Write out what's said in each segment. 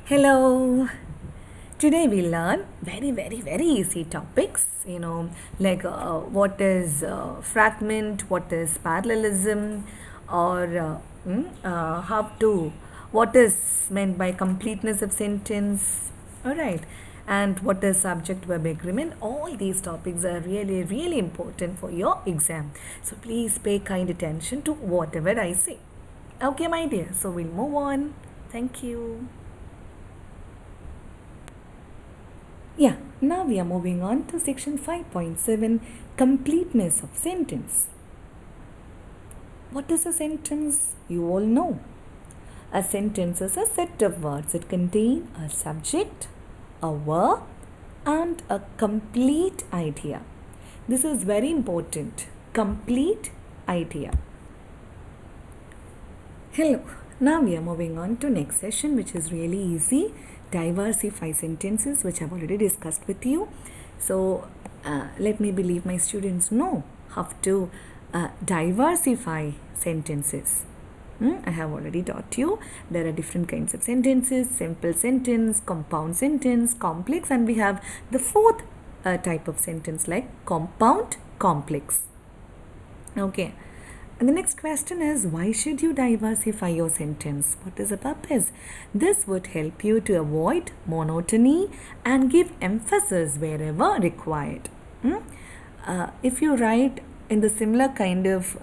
Hello. Today we learn very easy topics. Like what is fragment, what is parallelism, or how to what is meant by completeness of sentence. All right, and what is subject verb agreement. All these topics are really important for your exam. So please pay kind attention to whatever I say. Okay, my dear. So we'll move on. Thank you. Yeah, now we are moving on to section 5.7, completeness of sentence. What is a sentence? You all know. A sentence is a set of words. It contains a subject, a verb, and a complete idea. This is very important. Complete idea. Hello. Now we are moving on to next session, which is really easy. Diversify sentences, which I've already discussed with you. So let me believe my students know how to diversify sentences. I have already taught you there are different kinds of sentences: simple sentence, compound sentence, complex, and we have the fourth type of sentence like compound complex. Okay. And the next question is, why should you diversify your sentence? What is the purpose? This would help you to avoid monotony and give emphasis wherever required. If you write in the similar kind of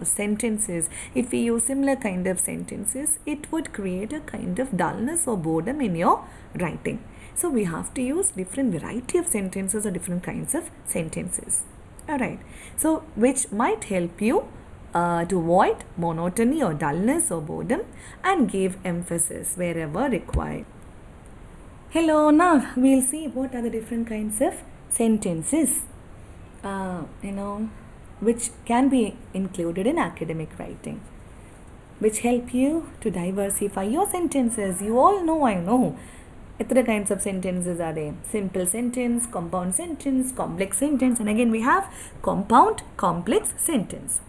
sentences, if we use similar kind of sentences, it would create a kind of dullness or boredom in your writing. So we have to use different variety of sentences or different kinds of sentences. Alright, so which might help you to avoid monotony or dullness or boredom and give emphasis wherever required. Hello, now we'll see what are the different kinds of sentences, which can be included in academic writing, which help you to diversify your sentences. You all know, I know. Three kinds of sentences are there: simple sentence, compound sentence, complex sentence, and again we have compound complex sentence.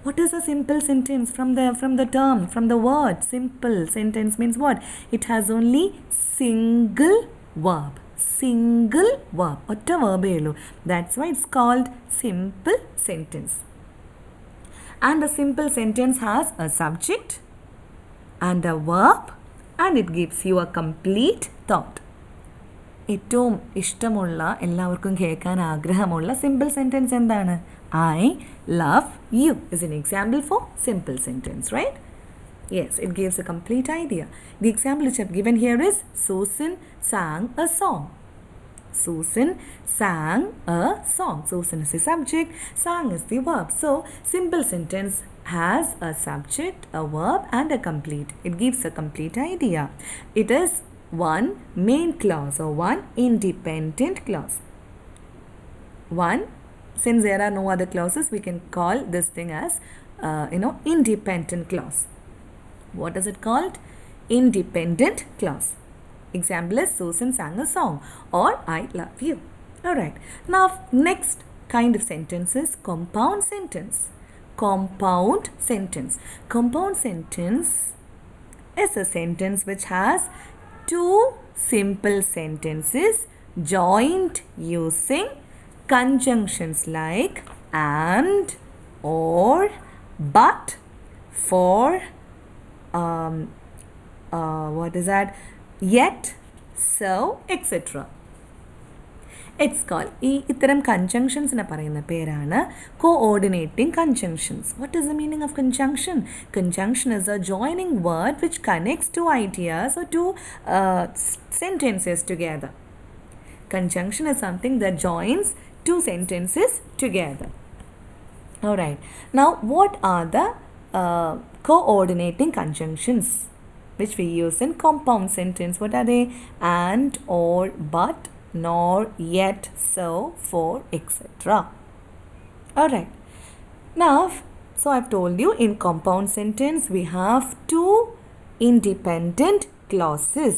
What is a simple sentence? From the word simple sentence means what? It has only single verb. Single verb. Otta verb. That's why it's called simple sentence. And a simple sentence has a subject and a verb, and it gives you a complete thought. ഏറ്റവും ഇഷ്ടമുള്ള എല്ലാവർക്കും കേൾക്കാൻ ആഗ്രഹമുള്ള simple sentence എന്താണ്? I love you is an example for simple sentence, right? Yes, it gives a complete idea. The example which I've given here is Susan sang a song. Susan sang a song. Susan is the subject, sang is the verb. So, simple sentence has a subject, a verb, and a complete. It gives a complete idea. It is one main clause or one independent clause. One, since there are no other clauses, we can call this thing as independent clause. What is it called? Independent clause. Example is Susan sang a song or I love you. Alright. Now next kind of sentence is compound sentence. Compound sentence. Compound sentence is a sentence which has two simple sentences joined using conjunctions like and, or, but, for, what is that? Yet, so, etc. It's called ഇത്തരം കൺജങ്ഷൻസിനെ പറയുന്ന പേരാണ് coordinating conjunctions. What is the meaning of conjunction? Conjunction is a joining word which connects two ideas or two sentences together. Conjunction is something that joins two sentences together. Alright. Now, what are the coordinating conjunctions which we use in compound sentence? What are they? And, or, but, nor, yet, so, for, etc. Alright. Now, so I've told you in compound sentence we have two independent clauses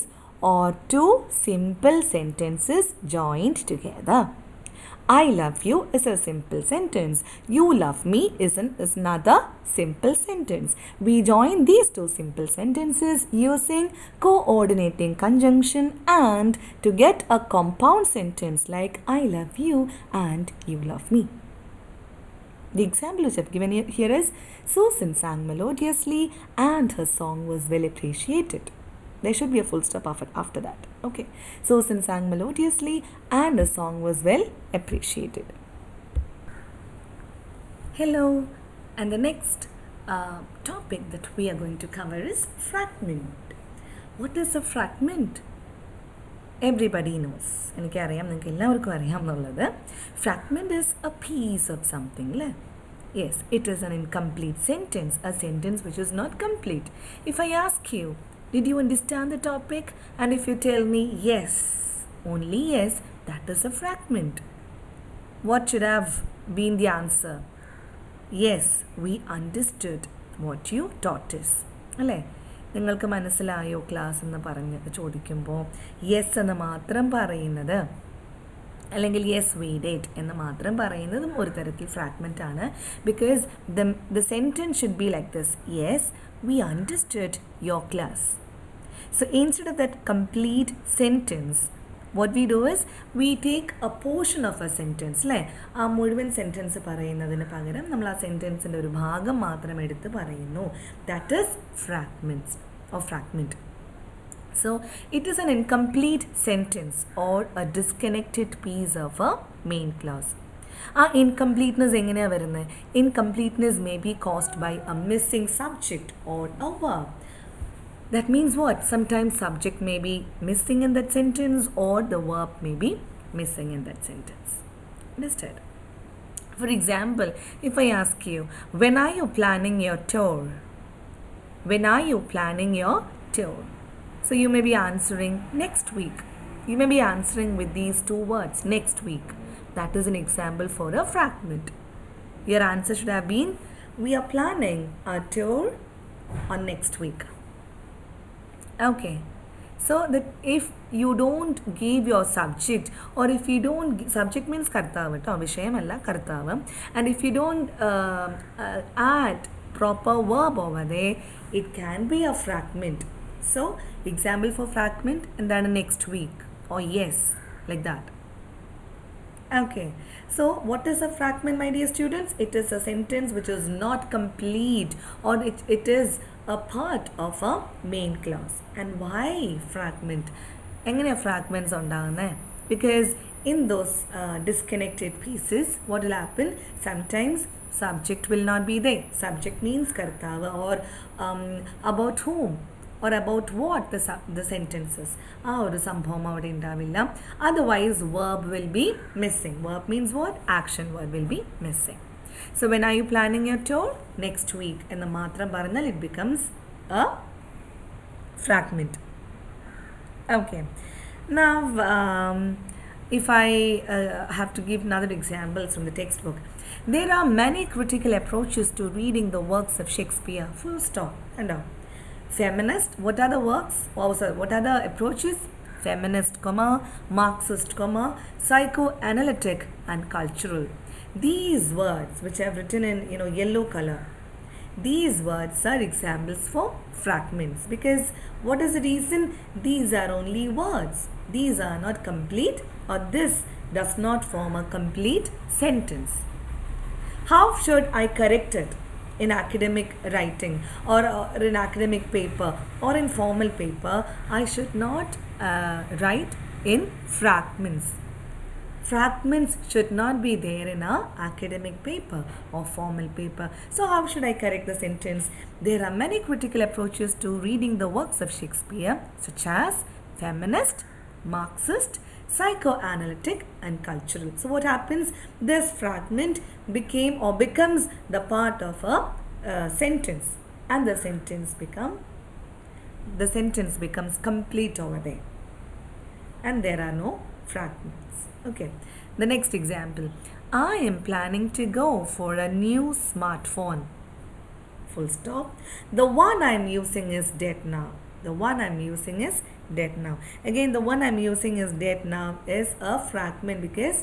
or two simple sentences joined together. I love you is a simple sentence. You love me is another simple sentence. We join these two simple sentences using coordinating conjunction and to get a compound sentence like I love you and you love me. The example which I've given here is Susan sang melodiously and her song was well appreciated. There should be a full stop after that. Okay. Susan sang melodiously and her song was well appreciated. Hello. And the next topic that we are going to cover is fragment. What is a fragment? Everybody knows. എനിക്കറിയാം നിങ്ങൾക്ക് എല്ലാവർക്കും അറിയാം എന്നുള്ളത് fragment is a piece of something അല്ലേ? Yes, it is an incomplete sentence, a sentence which is not complete. If I ask you, did you understand the topic? And if you tell me yes, only yes, that is a fragment. What should have been the answer? Yes, we understood what you taught us. അല്ലേ? നിങ്ങൾക്ക് മനസ്സിലായോ class എന്ന് പറഞ്ഞ് ചോദിക്കുമ്പോൾ yes എന്ന് മാത്രം പറയുന്നത് അല്ലെങ്കിൽ യെസ് വി ഡിഡ് എന്ന് മാത്രം പറയുന്നതും ഒരു തരത്തിൽ ഫ്രാഗ്മെൻ്റ് ആണ്. Because the sentence should be like this: yes we understood your class. So instead of that complete sentence what we do is we take a portion of a sentence അല്ലേ? ആ മുഴുവൻ sentence പറയുന്നതിന് പകരം നമ്മൾ ആ സെൻറ്റൻസിൻ്റെ ഒരു ഭാഗം മാത്രം എടുത്ത് പറയുന്നു. That is fragments or fragment. So it is an incomplete sentence or a disconnected piece of a main clause. ആ ഇൻകംപ്ലീറ്റ്നെസ് എങ്ങനെയാണ് വരുന്നത്? Incompleteness may be caused by a missing subject or a verb. That means what? Sometimes subject may be missing in that sentence or the verb may be missing in that sentence. Understood? For example, if I ask you, when are you planning your tour? When are you planning your tour? So you may be answering next week. You may be answering with these two words, next week. That is an example for a fragment. Your answer should have been, we are planning our tour on next week. Okay. So that if you don't give your subject, or if you don't, subject means kartava, vishayamalla kartava, and if you don't add proper verb over there, it can be a fragment. So example for fragment, and then next week or yes, like that. Okay, so what is a fragment, my dear students? It is a sentence which is not complete, or it is a part of a main clause. And why fragment? എങ്ങനെയാണ് fragments ഉണ്ടാകുന്നത്? Because in those disconnected pieces, what will happen? Sometimes subject will not be there. Subject means kartava, or about whom or about what the sentences. ആ ഒരു സംഭവം അവിടെ ഉണ്ടാവില്ല. Otherwise verb will be missing. Verb means what? Action word will be missing. So when are you planning your tour? Next week. എന്ന് മാത്രം പറഞ്ഞാൽ it becomes a fragment. Okay. Now if I have to give another examples from the textbook. There are many critical approaches to reading the works of Shakespeare. Full stop. And feminist, what are the works? What are the approaches? Feminist, Marxist, psychoanalytic and cultural. These words which I have written in yellow color, these words are examples for fragments. Because what is the reason? These are only words. These are not complete, or this does not form a complete sentence. How should I correct it in academic writing or in academic paper or in formal paper? I should not write in fragments. Fragments should not be there in a academic paper or formal paper. So how should I correct the sentence? There are many critical approaches to reading the works of Shakespeare, such as feminist, Marxist, psychoanalytic and cultural. So what happens? This fragment becomes the part of a sentence, and the sentence becomes complete over there, and there are no fragments. Okay, the next example: I am planning to go for a new smartphone. Full stop. The one I am using is dead now. The one I am using is dead now. Again, the one I am using is dead now is a fragment, because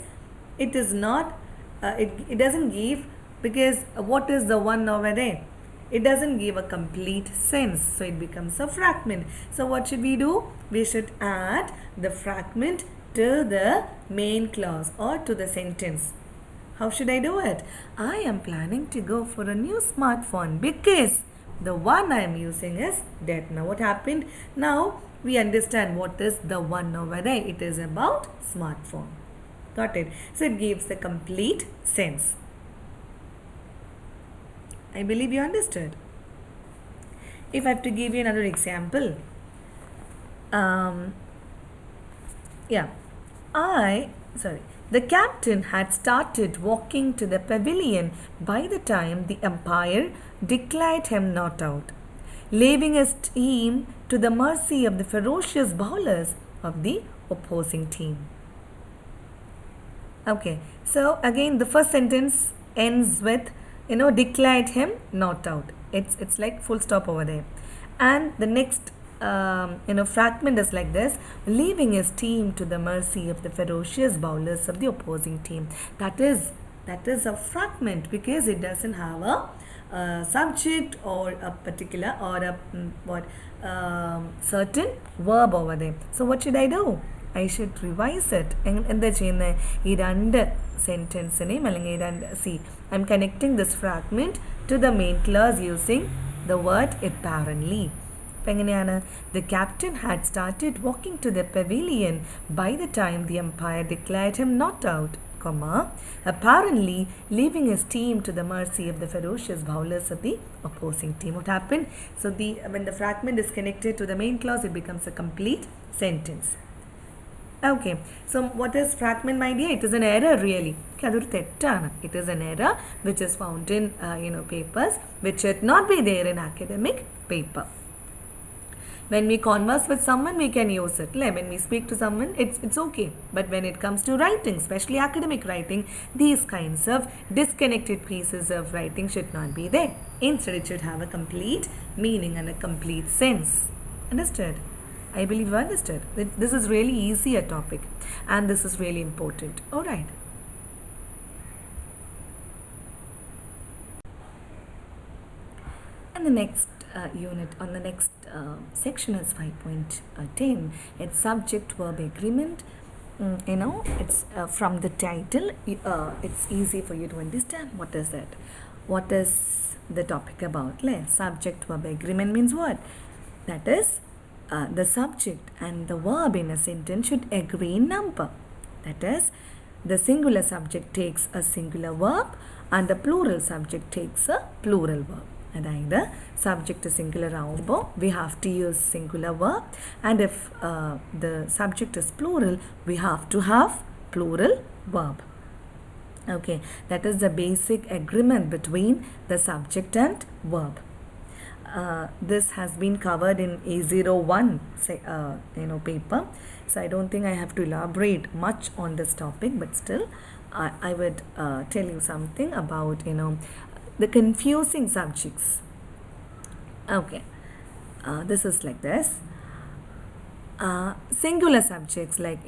It is not, it doesn't give, because what is the one over there? It doesn't give a complete sense, so it becomes a fragment. So what should we do? We should add the fragment to the main clause or to the sentence. How should I do it? I am planning to go for a new smartphone because the one I am using is dead. Now what happened? Now we understand what is the one over there. It is about smartphone. Got it? So it gives the complete sense. I believe you understood. If I have to give you another example, the captain had started walking to the pavilion by the time the umpire declared him not out, leaving his team to the mercy of the ferocious bowlers of the opposing team. Okay, so again the first sentence ends with, declared him not out. It's like full stop over there. And the next, fragment is like this: leaving his team to the mercy of the ferocious bowlers of the opposing team. That is a fragment because it doesn't have a subject or a particular or a certain verb over there. So what should I do? I should revise it. എന്താ ചെയ്യുന്നത്? ഈ രണ്ട് സെൻറ്റൻസിനെയും അല്ലെങ്കിൽ see, I'm connecting this fragment to the main clause using the word apparently. അപ്പം എങ്ങനെയാണ്? The captain had started walking to the pavilion by the time the umpire declared him not out, apparently leaving his team to the mercy of the ferocious bowlers of the opposing team. What happened? So when the fragment is connected to the main clause, it becomes a complete sentence. Okay, so what is fragment, my dear? It is an error really. It is an error which is found in papers which should not be there in academic paper. When we converse with someone, we can use it. When we speak to someone, it's okay. But when it comes to writing, especially academic writing, these kinds of disconnected pieces of writing should not be there. Instead, it should have a complete meaning and a complete sense. Understood? I believe you understood. This is really easy a topic and this is really important. Alright. And the next unit on the next section is 5.10. It's subject verb agreement. It's from the title. It's easy for you to understand. What is it? What is the topic about? Subject verb agreement means what? That is, the subject and the verb in a sentence should agree in number. That is, the singular subject takes a singular verb and the plural subject takes a plural verb. അതായത് subject singular ആവുമ്പോൾ we have to use singular verb, and if the subject is plural, we have to have plural verb. Okay, that is the basic agreement between the subject and verb. This has been covered in A01 paper, so I don't think I have to elaborate much on this topic, but still I would tell you something about the confusing subjects. Okay, this is like this. Singular subjects like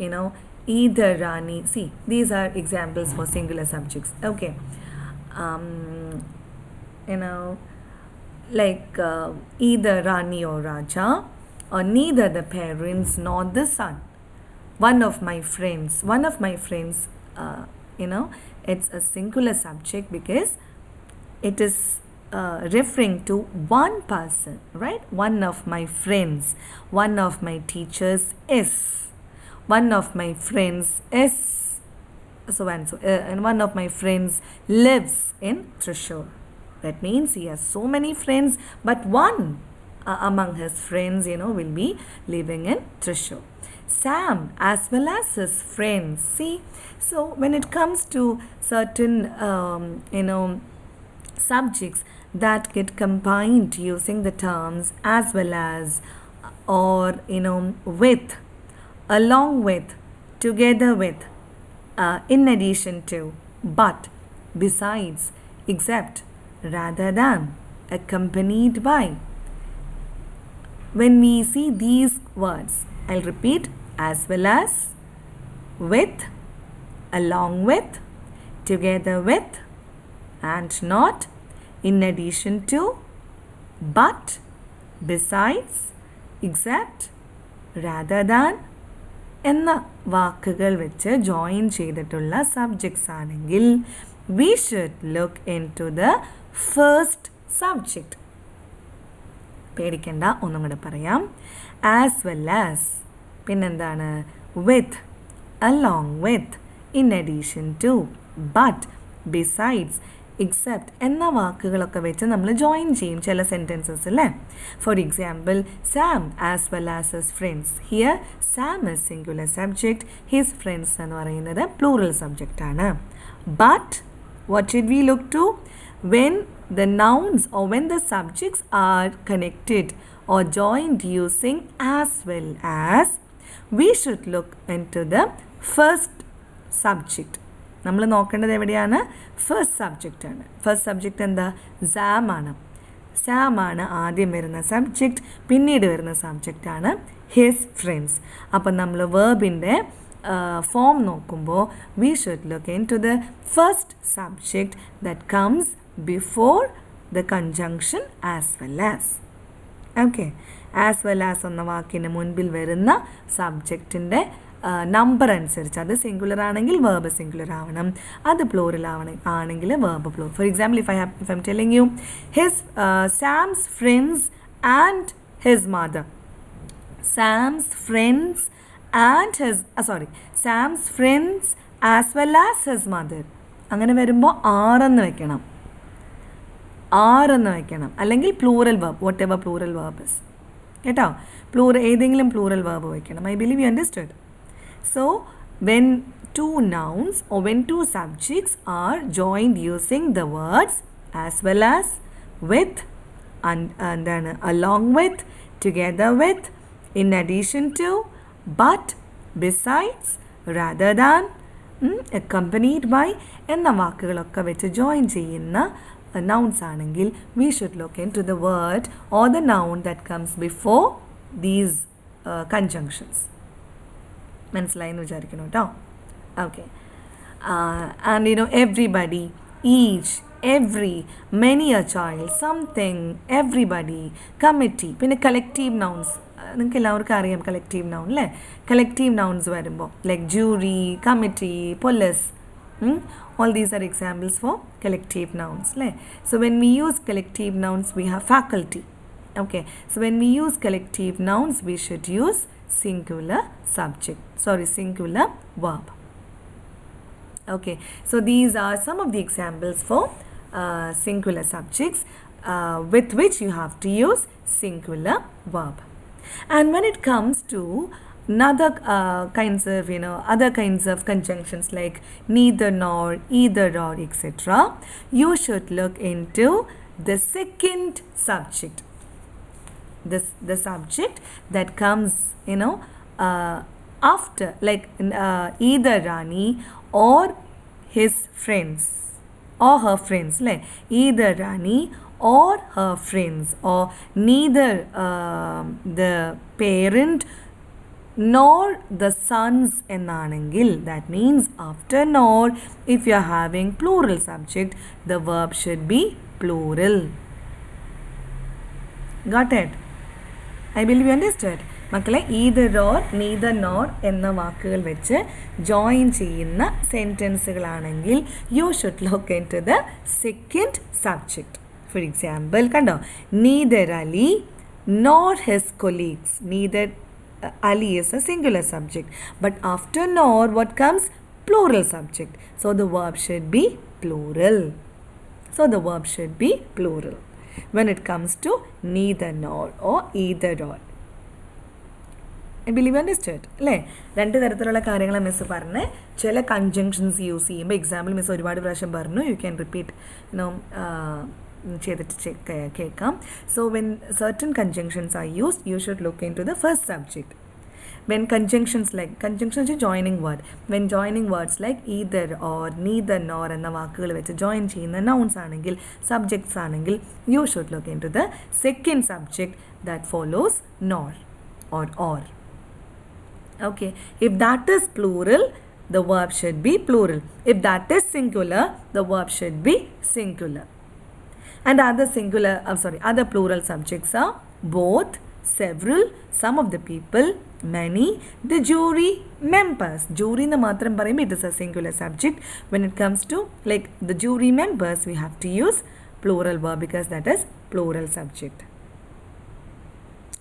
either, Rani. See, these are examples for singular subjects. Okay, like either Rani or Raja, or neither the parents nor the son. One of my friends, it's a singular subject because it is referring to one person, right? One of my friends, one of my teachers is, one of my friends is so and so, and one of my friends lives in Thrissur. That means he has so many friends, but one among his friends, will be living in Thrissur. Sam as well as his friends. See, so when it comes to certain, subjects that get combined using the terms as well as, or with, along with, together with, in addition to, but, besides, except, rather than, accompanied by. When we see these words, I'll repeat: as well as, with, along with, together with, and not, in addition to, but, besides, except, rather than എന്ന വാക്കുകൾ വെച്ച് join ചെയ്തിട്ടുള്ള subjects ആണെങ്കിൽ we should look into the first subject. പേടിക്കണ്ട, ഒന്നും കൂടെ പറയാം. As well as, പിന്നെന്താണ്, വിത്ത്, along with, in addition to, but, besides, except എന്ന വാക്കുകളൊക്കെ വെച്ച് നമ്മൾ ജോയിൻ ചെയ്യും ചില സെൻറ്റൻസസ് അല്ലേ. For example, Sam as well as his friends. Here Sam is singular subject, his friends എന്ന് പറയുന്നത് പ്ലൂറൽ സബ്ജക്റ്റ് ആണ്. But what should we look to? When the nouns or when the subjects are connected or joined using as well as, we should look into the first subject. നമ്മൾ നോക്കേണ്ടത് എവിടെയാണ്? First subject ആണ്. First subject എന്താ? Sam ആണ്. Sam ആണ് ആദ്യം വരുന്ന subject, പിന്നീട് വരുന്ന സബ്ജക്റ്റ് ആണ് ഹിസ് ഫ്രണ്ട്സ്. അപ്പം നമ്മൾ വേർബിൻ്റെ form നോക്കുമ്പോൾ we should look into the first subject that comes before the conjunction as well as. Okay, as well as എന്ന വാക്കിന് മുൻപിൽ വരുന്ന സബ്ജക്റ്റിൻ്റെ നമ്പർ അനുസരിച്ച്, അത് സിംഗുലർ ആണെങ്കിൽ വേർബ് സിംഗുലർ ആവണം, അത് പ്ലൂറൽ ആണെങ്കിൽ verb plural. For example, if I'm telling you Sam's friends and his mother, Sam's friends and his Sam's friends as well as his mother, അങ്ങനെ വരുമ്പോൾ ആറെന്ന് വെക്കണം, അല്ലെങ്കിൽ plural verb, what ever plural verb is, കേട്ടോ. ഏതെങ്കിലും plural verb വെക്കണം. I believe you understood. So when two nouns or when two subjects are joined using the words as well as, with, and then along with, together with, in addition to, but, besides, rather than, accompanied by എന്ന വാക്കുകളൊക്കെ വെച്ച് join ചെയ്യുന്ന nouns ആണെങ്കിൽ we should look into the word or the noun that comes before these conjunctions. മനസ്സിലായെന്ന് വിചാരിക്കുന്നു കേട്ടോ. Okay. And everybody, each, every, many a child, something, everybody, committee, പിന്നെ collective nouns. നിങ്ങൾക്ക് എല്ലാവർക്കും അറിയാം കളക്റ്റീവ് നൗൺ അല്ലേ. കളക്റ്റീവ് നൗൺസ് വരുമ്പോൾ like jury, committee, police, all these are examples for collective nouns അല്ലേ. So when we use collective nouns we have faculty. Okay, so when we use collective nouns we should use singular verb. Okay, so these are some of the examples for singular subjects with which you have to use singular verb. And when it comes to other kinds of conjunctions like neither nor, either or, etc., you should look into the second subject, the subject that comes after, like either Rani or his friends or her friends, like either Rani or her friends, or neither the parent nor the sons എന്നാണെങ്കിൽ, that means after nor, if you are having plural subject, the verb should be plural. Got it? I believe you understood. മക്കളെ, either or, neither nor എന്ന വാക്കുകൾ വെച്ച് join ചെയ്യുന്ന സെൻറ്റൻസുകളാണെങ്കിൽ you should look into the second subject. For example, kando, neither Ali nor his colleagues. Neither Ali is a singular subject, but after nor what comes? Plural subject. So the verb should be plural. When it comes to neither nor or either or. I believe you understood. അല്ലേ? രണ്ട് തരത്തിലുള്ള കാര്യങ്ങൾ miss പറഞ്ഞ് ചില conjunctions use ചെയ്യുമ്പോൾ example miss ഒരുപാട് പ്രാവശ്യം പറഞ്ഞു. യു ക്യാൻ റിപ്പീറ്റ് ചെയ്തിട്ട് കേൾക്കാം. So when certain conjunctions are used, you should look into the first subject. When conjunctions is a joining word. When joining words like either or, neither nor എന്ന വാക്കുകൾ വെച്ച് join ചെയ്യുന്ന nouns ആണെങ്കിൽ, subjects ആണെങ്കിൽ, you should look into the second subject that follows nor or. Okay, if that is plural, the verb should be plural. If that is singular, the verb should be singular. And other plural subjects are both, several, some of the people, many, the jury members. Jury in the matram parayum, it is a singular subject. When it comes to like the jury members, we have to use plural verb because that is plural subject.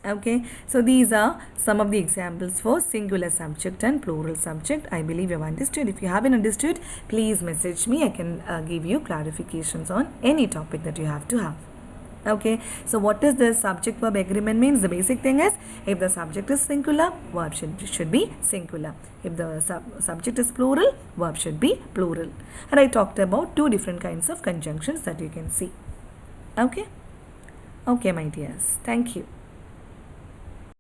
Okay, so these are some of the examples for singular subject and plural subject. I believe you have understood. If you haven't understood, please message me. I can give you clarifications on any topic that you have to have. Okay, so what is the subject verb agreement means? The basic thing is, if the subject is singular, verb should be singular. If the subject is plural, verb should be plural. And I talked about two different kinds of conjunctions that you can see. Okay, my dears. Thank you.